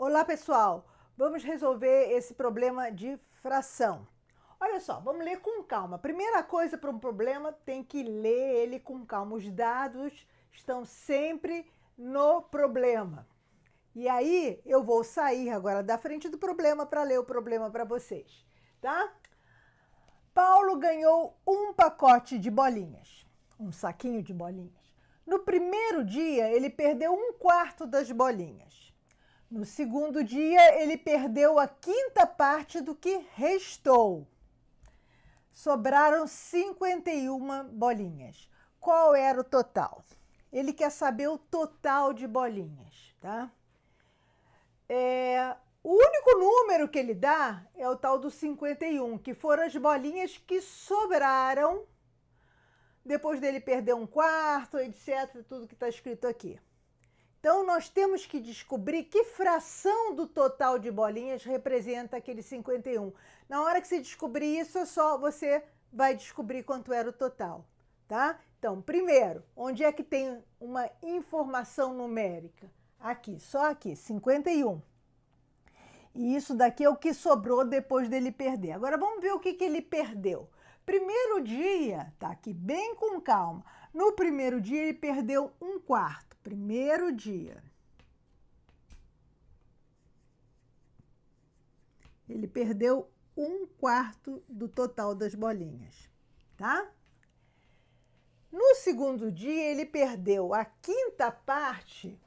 Olá pessoal, vamos resolver esse problema de fração. Olha só, vamos ler com calma. Primeira coisa para um problema, tem que ler ele com calma. Os dados estão sempre no problema. E aí eu vou sair agora da frente do problema para ler o problema para vocês, tá? Paulo ganhou um pacote de bolinhas, um saquinho de bolinhas. No primeiro dia, ele perdeu um quarto das bolinhas. No segundo dia, ele perdeu a quinta parte do que restou. Sobraram 51 bolinhas. Qual era o total? Ele quer saber o total de bolinhas, tá? O único número que ele dá é o tal do 51, que foram as bolinhas que sobraram depois dele perder um quarto, etc., tudo que está escrito aqui. Então, nós temos que descobrir que fração do total de bolinhas representa aquele 51. Na hora que você descobrir isso, você vai descobrir quanto era o total, tá? Então, primeiro, onde é que tem uma informação numérica? Aqui, só aqui, 51. E isso daqui é o que sobrou depois dele perder. Agora, vamos ver o que ele perdeu. Primeiro dia, tá aqui bem com calma. No primeiro dia, ele perdeu um quarto. Primeiro dia. Ele perdeu um quarto do total das bolinhas, tá? No segundo dia, ele perdeu a quinta parte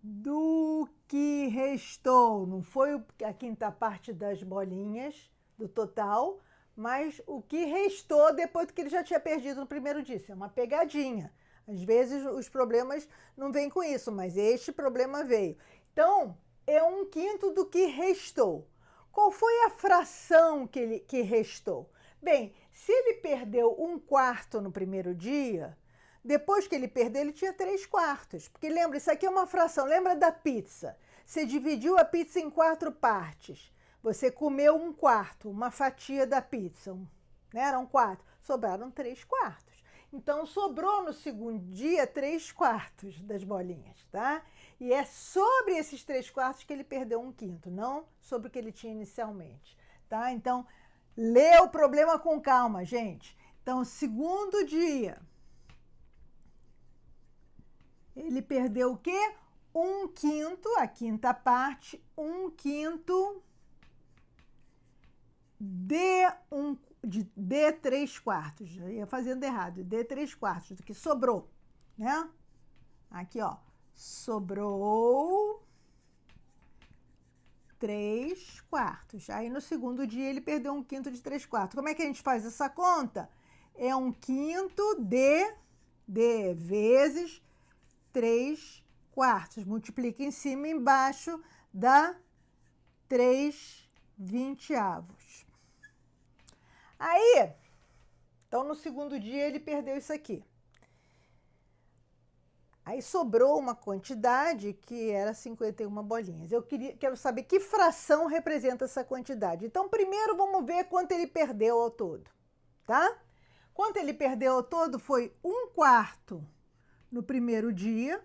do que restou. Não foi a quinta parte das bolinhas do total, mas o que restou depois que ele já tinha perdido no primeiro dia. Isso é uma pegadinha. Às vezes os problemas não vêm com isso, mas este problema veio. Então, é um quinto do que restou. Qual foi a fração que restou? Bem, se ele perdeu um quarto no primeiro dia, depois que ele perdeu, ele tinha 3 quartos. Porque lembra, isso aqui é uma fração. Lembra da pizza? Você dividiu a pizza em 4 partes. Você comeu um quarto, uma fatia da pizza. Né? Eram 4. Sobraram 3 quartos. Então, sobrou no segundo dia 3 quartos das bolinhas, tá? E é sobre esses 3 quartos que ele perdeu um quinto, não sobre o que ele tinha inicialmente, tá? Então, lê o problema com calma, gente. Então, segundo dia, ele perdeu o quê? Um quinto, a quinta parte, um quinto de 3 quartos. Já ia fazendo errado. De 3 quartos, do que sobrou, né? Aqui, ó. Sobrou 3 quartos. Aí, no segundo dia, ele perdeu um quinto de 3 quartos. Como é que a gente faz essa conta? É um quinto de vezes 3 quartos. Multiplica em cima e embaixo, dá 3 vinteavos. Aí, então no segundo dia ele perdeu isso aqui. Aí sobrou uma quantidade que era 51 bolinhas. Quero saber que fração representa essa quantidade. Então, primeiro vamos ver quanto ele perdeu ao todo, tá? Quanto ele perdeu ao todo foi um quarto no primeiro dia,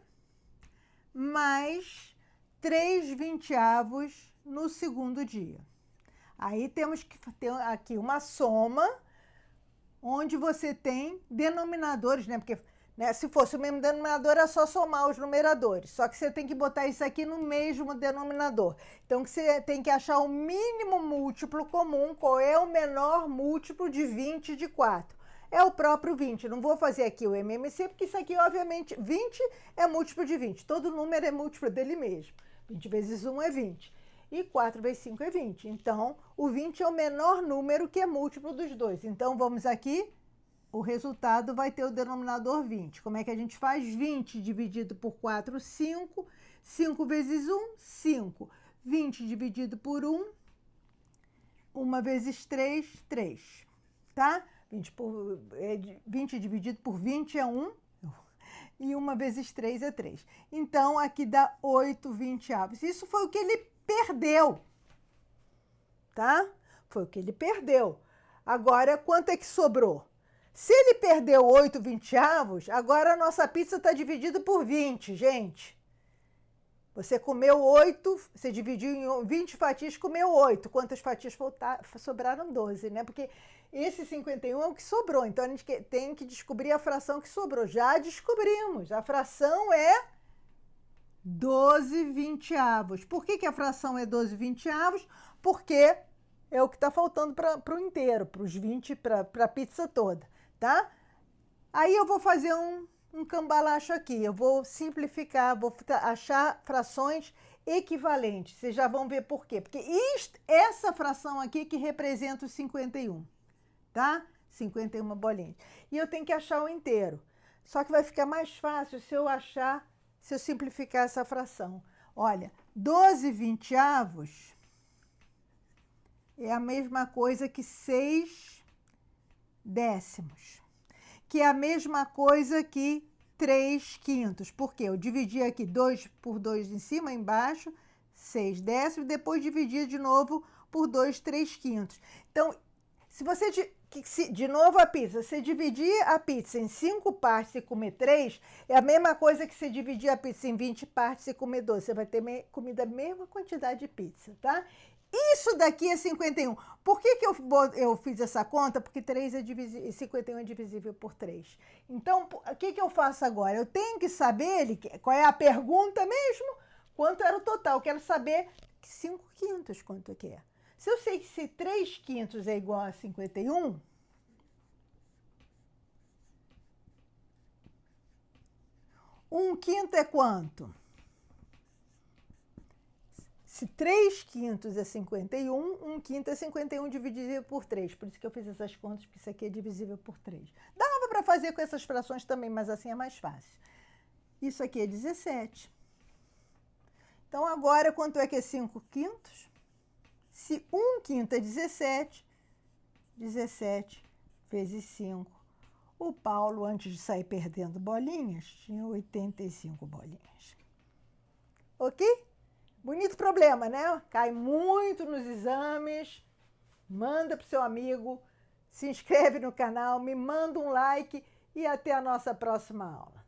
mais 3 vinteavos no segundo dia. Aí temos que ter aqui uma soma, onde você tem denominadores, né? Porque se fosse o mesmo denominador, é só somar os numeradores. Só que você tem que botar isso aqui no mesmo denominador. Então, você tem que achar o mínimo múltiplo comum. Qual é o menor múltiplo de 20 de 4? É o próprio 20. Não vou fazer aqui o MMC, porque isso aqui, obviamente, 20 é múltiplo de 20. Todo número é múltiplo dele mesmo. 20 vezes 1 é 20. E 4 vezes 5 é 20. Então, o 20 é o menor número que é múltiplo dos dois. Então, vamos aqui, o resultado vai ter o denominador 20. Como é que a gente faz? 20 dividido por 4, 5. 5 vezes 1, 5. 20 dividido por 1, 1 vezes 3, 3. Tá? 20 dividido por 20 é 1. E 1 vezes 3 é 3. Então, aqui dá 8 vinteavos. Isso foi o que ele perdeu, tá? Foi o que ele perdeu. Agora, quanto é que sobrou? Se ele perdeu 8 vinteavos, agora a nossa pizza está dividida por 20, gente. Você comeu 8, você dividiu em 20 fatias, comeu 8. Quantas fatias sobraram? 12, né? Porque esse 51 é o que sobrou. Então, a gente tem que descobrir a fração que sobrou. Já descobrimos. A fração é 12 vinteavos. Por que a fração é 12 vinteavos? Porque é o que está faltando para o inteiro, para os 20, para a pizza toda, tá? Aí eu vou fazer um cambalacho aqui. Eu vou simplificar, vou achar frações equivalentes. Vocês já vão ver por quê. Porque essa fração aqui que representa os 51, tá? 51 bolinhas. E eu tenho que achar o inteiro. Só que vai ficar mais fácil se eu simplificar essa fração. Olha, 12 vinteavos é a mesma coisa que 6 décimos. Que é a mesma coisa que 3 quintos. Por quê? Eu dividi aqui 2 por 2 em cima e embaixo, 6 décimos, depois dividi de novo por 2, 3 quintos. Então, se você, de novo a pizza, você dividir a pizza em 5 partes e comer 3, é a mesma coisa que você dividir a pizza em 20 partes e comer 12. Você vai ter comido a mesma quantidade de pizza, tá? Isso daqui é 51. Por que eu fiz essa conta? Porque 51 é divisível por 3. Então, o que eu faço agora? Eu tenho que saber qual é a pergunta mesmo? Quanto era o total? Eu quero saber 5 quintos quanto que é. Se eu sei que se 3 quintos é igual a 51, um quinto é quanto? Se 3 quintos é 51, um quinto é 51 divisível por 3. Por isso que eu fiz essas contas, porque isso aqui é divisível por 3. Dava para fazer com essas frações também, mas assim é mais fácil. Isso aqui é 17. Então, agora, quanto é que é 5 quintos? Se 1 quinto é 17, 17 vezes 5. O Paulo, antes de sair perdendo bolinhas, tinha 85 bolinhas. Ok? Bonito problema, né? Cai muito nos exames. Manda pro seu amigo, se inscreve no canal, me manda um like e até a nossa próxima aula.